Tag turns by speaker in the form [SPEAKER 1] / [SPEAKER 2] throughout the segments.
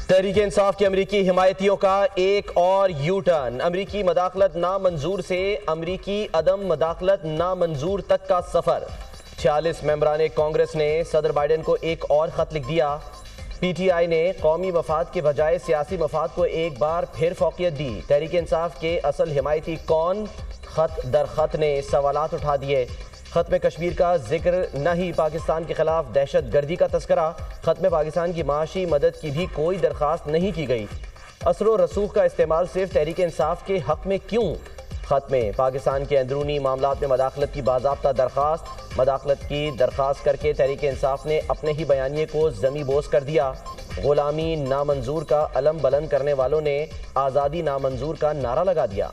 [SPEAKER 1] تحریک انصاف کے امریکی حمایتیوں کا ایک اور یو ٹرن، امریکی مداخلت نامنظور سے امریکی عدم مداخلت نامنظور تک کا سفر۔ 46 ممبران کانگریس نے صدر بائیڈن کو ایک اور خط لکھ دیا۔ پی ٹی آئی نے قومی مفاد کے بجائے سیاسی مفاد کو ایک بار پھر فوقیت دی۔ تحریک انصاف کے اصل حمایتی کون؟ خط در خط نے سوالات اٹھا دیے۔ خط میں کشمیر کا ذکر نہ ہی پاکستان کے خلاف دہشت گردی کا تذکرہ، خط میں پاکستان کی معاشی مدد کی بھی کوئی درخواست نہیں کی گئی۔ اثر و رسوخ کا استعمال صرف تحریک انصاف کے حق میں کیوں؟ خط میں پاکستان کے اندرونی معاملات میں مداخلت کی باضابطہ مداخلت کی درخواست کر کے تحریک انصاف نے اپنے ہی بیانیے کو زمیں بوس کر دیا۔ غلامی نامنظور کا علم بلند کرنے والوں نے آزادی نامنظور کا نعرہ لگا دیا۔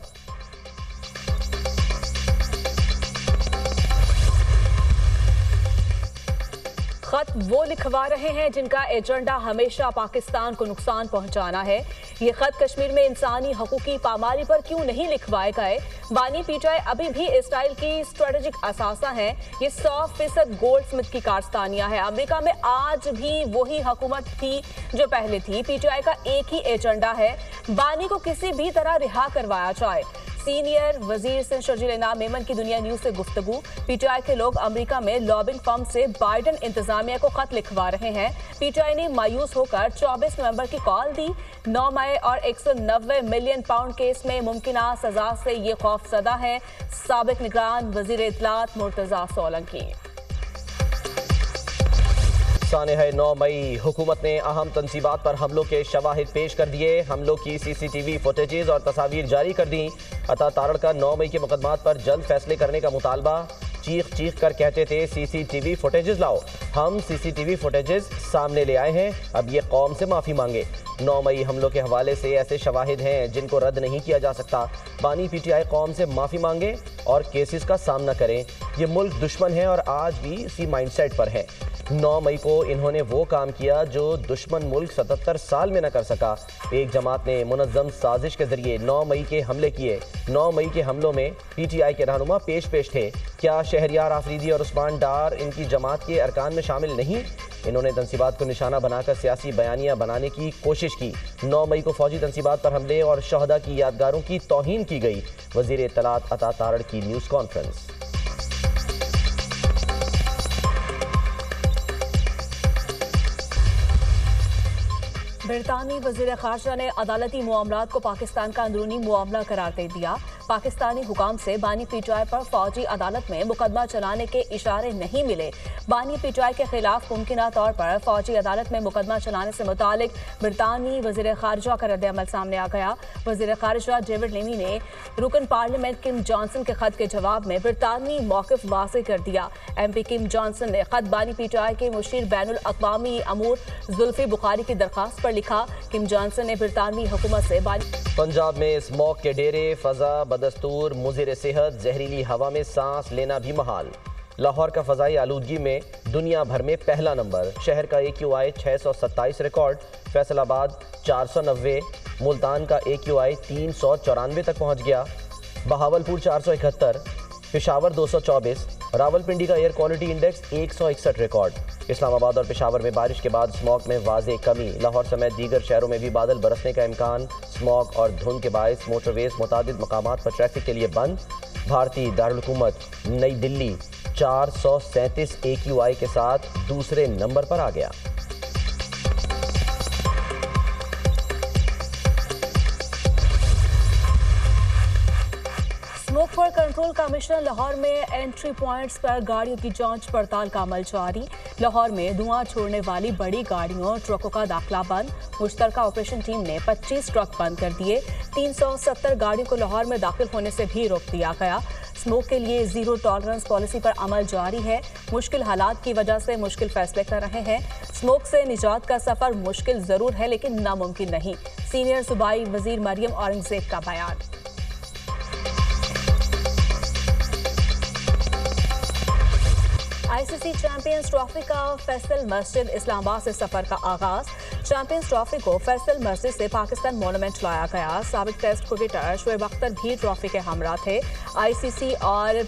[SPEAKER 2] خط وہ لکھوا رہے ہیں جن کا ایجنڈا ہمیشہ پاکستان کو نقصان پہنچانا ہے۔ یہ خط کشمیر میں انسانی حقوقی پامالی پر کیوں نہیں لکھوائے گئے؟ بانی پی ٹی آئی ابھی بھی اسرائیل کی اسٹریٹجک اثاثہ ہیں۔ یہ 100% گولڈ سمتھ کی کارستانیہ ہے۔ امریکہ میں آج بھی وہی حکومت تھی جو پہلے تھی۔ پی ٹی آئی کا ایک ہی ایجنڈا ہے، بانی کو کسی بھی طرح رہا کروایا جائے۔ سینئر وزیر سندھ شرجیل انعام میمن کی دنیا نیوز سے گفتگو۔ پی ٹی آئی کے لوگ امریکہ میں لابنگ فرم سے بائیڈن انتظامیہ کو خط لکھوا رہے ہیں۔ پی ٹی آئی نے مایوس ہو کر 24 نومبر کی کال دی۔ 9 مئی اور 190 ملین پاؤنڈ کیس میں ممکنہ سزا سے یہ خوف زدہ ہے۔ سابق نگران وزیر اطلاعات مرتضیٰ سولنکی۔
[SPEAKER 1] سانحہ 9 مئی حکومت نے اہم تنصیبات پر حملوں کے شواہد پیش کر دیے۔ حملوں کی سی سی ٹی وی فوٹیجز اور تصاویر جاری کر دیں۔ عطا تارڑ کا 9 مئی کے مقدمات پر جلد فیصلے کرنے کا مطالبہ۔ چیخ کر کہتے تھے سی سی ٹی وی فوٹیجز لاؤ۔ ہم سی سی ٹی وی فوٹیجز سامنے لے آئے ہیں، اب یہ قوم سے معافی مانگے۔ 9 مئی حملوں کے حوالے سے ایسے شواہد ہیں جن کو رد نہیں کیا جا سکتا۔ بانی پی ٹی آئی قوم سے معافی مانگے اور کیسز کا سامنا کریں۔ یہ ملک دشمن ہے اور آج بھی اسی مائنڈ سیٹ پر ہے۔ 9 مئی کو انہوں نے وہ کام کیا جو دشمن ملک 77 سال میں نہ کر سکا۔ ایک جماعت نے منظم سازش کے ذریعے 9 مئی کے حملے کیے۔ 9 مئی کے حملوں میں پی ٹی آئی کے رہنما پیش تھے۔ کیا شہریار آفریدی اور عثمان ڈار ان کی جماعت کے ارکان میں شامل نہیں؟ انہوں نے تنصیبات کو نشانہ بنا کر سیاسی بیانیہ بنانے کی کوشش کی۔ 9 مئی کو فوجی تنصیبات پر حملے اور شہداء کی یادگاروں کی توہین کی گئی۔ وزیر اطلاعات عطا تارڑ کی نیوز کانفرنس۔
[SPEAKER 2] برطانوی وزیر خارجہ نے عدالتی معاملات کو پاکستان کا اندرونی معاملہ قرار دے دیا۔ پاکستانی حکام سے بانی پی ٹی آئی پر فوجی عدالت میں مقدمہ چلانے کے اشارے نہیں ملے۔ بانی پی ٹی آئی کے خلاف ممکنہ طور پر فوجی عدالت میں مقدمہ چلانے سے متعلق برطانوی وزیر خارجہ کا رد عمل سامنے آ گیا۔ وزیر خارجہ ڈیوڈ لیمی نے رکن پارلیمنٹ کم جانسن کے خط کے جواب میں برطانوی موقف واضح کر دیا۔ ایم پی کم جانسن نے خط بانی پی ٹی آئی کے مشیر بین الاقوامی امور زلفی بخاری کی درخواست پر لکھا۔ کم جانسن نے برطانوی حکومت سے
[SPEAKER 1] پنجاب میں اسموگ کے ڈیرے، فضا بدستور، مضر صحت، زہریلی ہوا میں سانس لینا بھی محال۔ لاہور کا فضائی آلودگی میں دنیا بھر میں پہلا نمبر۔ شہر کا AQI 627 ریکارڈ، فیصل آباد 490، ملتان کا AQI 394 تک پہنچ گیا، بہاولپور 471، پشاور 224، راولپنڈی کا ایئر کوالٹی انڈیکس 161 ریکارڈ۔ اسلام آباد اور پشاور میں بارش کے بعد اسموگ میں واضح کمی۔ لاہور سمیت دیگر شہروں میں بھی بادل برسنے کا امکان۔ اسموگ اور دھند کے باعث موٹر ویز متعدد مقامات پر ٹریفک کے لیے بند۔ بھارتی دارالحکومت نئی دلی 437 AQI کے ساتھ دوسرے نمبر پر آ گیا۔
[SPEAKER 2] اسموک پر کنٹرول کمشنر لاہور میں انٹری پوائنٹس پر گاڑیوں کی جانچ پڑتال کا عمل جاری۔ لاہور میں دھواں چھوڑنے والی بڑی گاڑیوں ٹرکوں کا داخلہ بند۔ مشترکہ آپریشن ٹیم نے 25 ٹرک بند کر دیے۔ 370 گاڑیوں کو لاہور میں داخل ہونے سے بھی روک دیا گیا۔ اسموک کے لیے زیرو ٹالرنس پالیسی پر عمل جاری ہے۔ مشکل حالات کی وجہ سے مشکل فیصلے کر رہے ہیں۔ اسموک سے نجات کا سفر مشکل ضرور ہے لیکن ناممکن نہیں۔ سینئر صوبائی وزیر مریم اورنگزیب کا بیان۔ آئی سی سی چیمپئنز ٹرافی کا فیصل مسجد اسلام آباد سے سفر کا آغاز۔ چیمپئنز ٹرافی کو فیصل مسجد سے پاکستان مونومنٹ لایا گیا۔ سابق ٹیسٹ کرکٹر شعیب اختر بھی ٹرافی کے ہمراہ تھے۔ آئی سی سی اور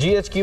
[SPEAKER 1] GHQ